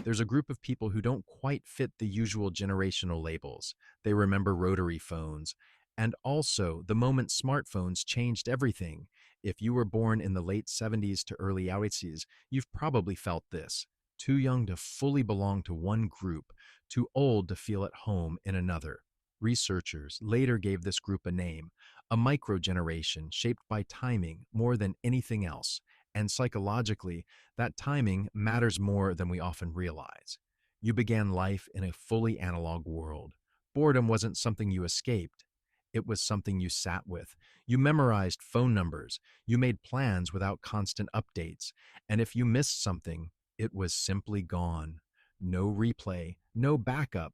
There's a group of people who don't quite fit the usual generational labels. They remember rotary phones, and also the moment smartphones changed everything. If you were born in the late 70s to early 80s, you've probably felt this. Too young to fully belong to one group, too old to feel at home in another. Researchers later gave this group a name, a microgeneration shaped by timing more than anything else. And psychologically, that timing matters more than we often realize. You began life in a fully analog world. Boredom wasn't something you escaped. It was something you sat with. You memorized phone numbers. You made plans without constant updates. And if you missed something, it was simply gone. No replay, no backup.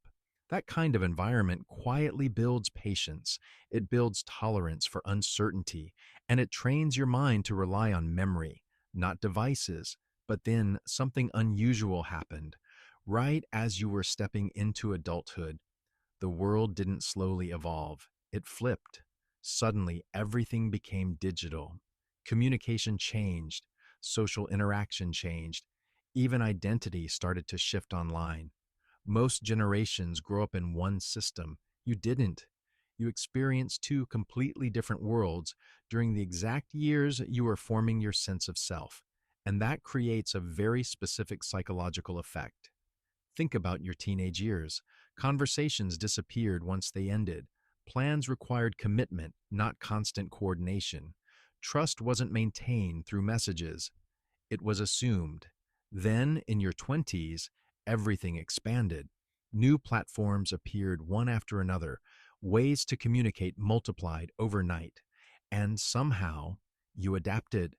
That kind of environment quietly builds patience. It builds tolerance for uncertainty, and it trains your mind to rely on memory, not devices. But then something unusual happened. Right as you were stepping into adulthood, the world didn't slowly evolve, it flipped. Suddenly, everything became digital. Communication changed, social interaction changed, even identity started to shift online. Most generations grow up in one system. You didn't. You experienced two completely different worlds during the exact years you were forming your sense of self. And that creates a very specific psychological effect. Think about your teenage years. Conversations disappeared once they ended. Plans required commitment, not constant coordination. Trust wasn't maintained through messages, it was assumed. Then, in your 20s, everything expanded. New platforms appeared one after another. Ways to communicate multiplied overnight. And somehow, you adapted.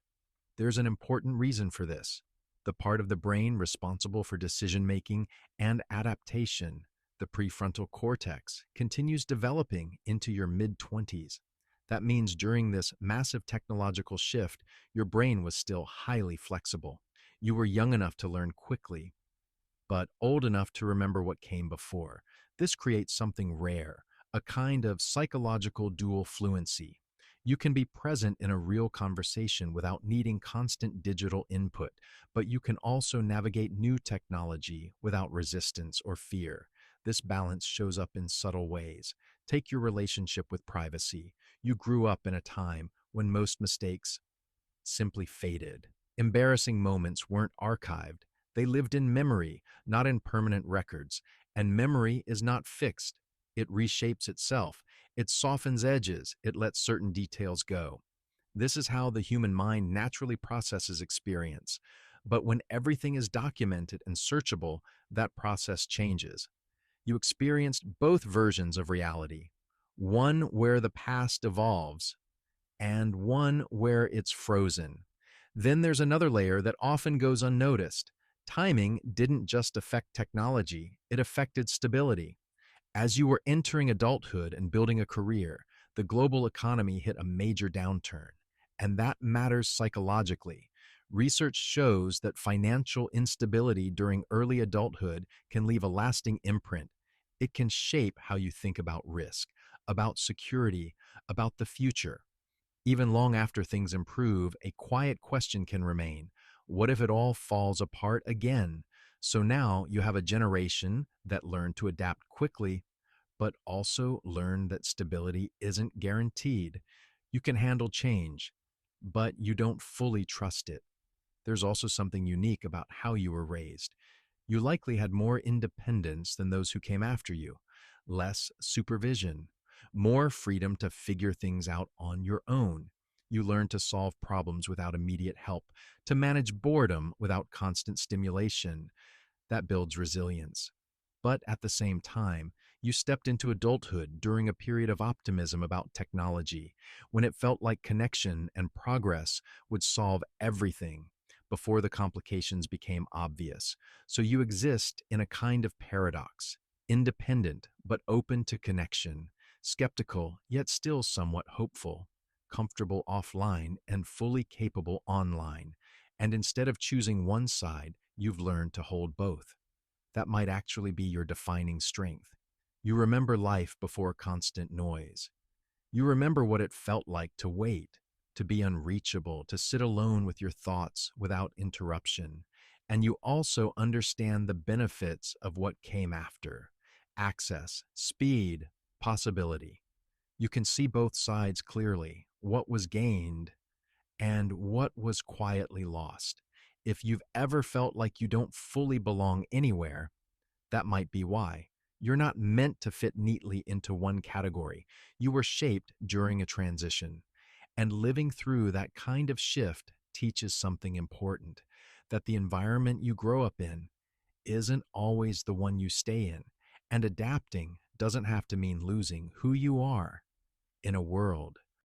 There's an important reason for this. The part of the brain responsible for decision making and adaptation, the prefrontal cortex, continues developing into your mid 20s. That means during this massive technological shift, your brain was still highly flexible. You were young enough to learn quickly, but old enough to remember what came before. This creates something rare, a kind of psychological dual fluency. You can be present in a real conversation without needing constant digital input, but you can also navigate new technology without resistance or fear. This balance shows up in subtle ways. Take your relationship with privacy. You grew up in a time when most mistakes simply faded. Embarrassing moments weren't archived. They lived in memory, not in permanent records. And memory is not fixed. It reshapes itself. It softens edges. It lets certain details go. This is how the human mind naturally processes experience. But when everything is documented and searchable, that process changes. You experienced both versions of reality, one where the past evolves and one where it's frozen. Then there's another layer that often goes unnoticed. Timing didn't just affect technology, it affected stability. As you were entering adulthood and building a career, the global economy hit a major downturn, and that matters psychologically. Research shows that financial instability during early adulthood can leave a lasting imprint. It can shape how you think about risk, about security, about the future. Even long after things improve, a quiet question can remain. What if it all falls apart again? So now you have a generation that learned to adapt quickly, but also learned that stability isn't guaranteed. You can handle change, but you don't fully trust it. There's also something unique about how you were raised. You likely had more independence than those who came after you, less supervision, more freedom to figure things out on your own. You learned to solve problems without immediate help, to manage boredom without constant stimulation. That builds resilience. But at the same time, you stepped into adulthood during a period of optimism about technology, when it felt like connection and progress would solve everything before the complications became obvious. So you exist in a kind of paradox, independent but open to connection, skeptical yet still somewhat hopeful, comfortable offline and fully capable online. And instead of choosing one side, you've learned to hold both. That might actually be your defining strength. You remember life before constant noise. You remember what it felt like to wait, to be unreachable, to sit alone with your thoughts without interruption. And you also understand the benefits of what came after: access, speed, possibility. You can see both sides clearly, what was gained and what was quietly lost. If you've ever felt like you don't fully belong anywhere, that might be why. You're not meant to fit neatly into one category. You were shaped during a transition. And living through that kind of shift teaches something important: that the environment you grow up in isn't always the one you stay in. And adapting doesn't have to mean losing who you are in a world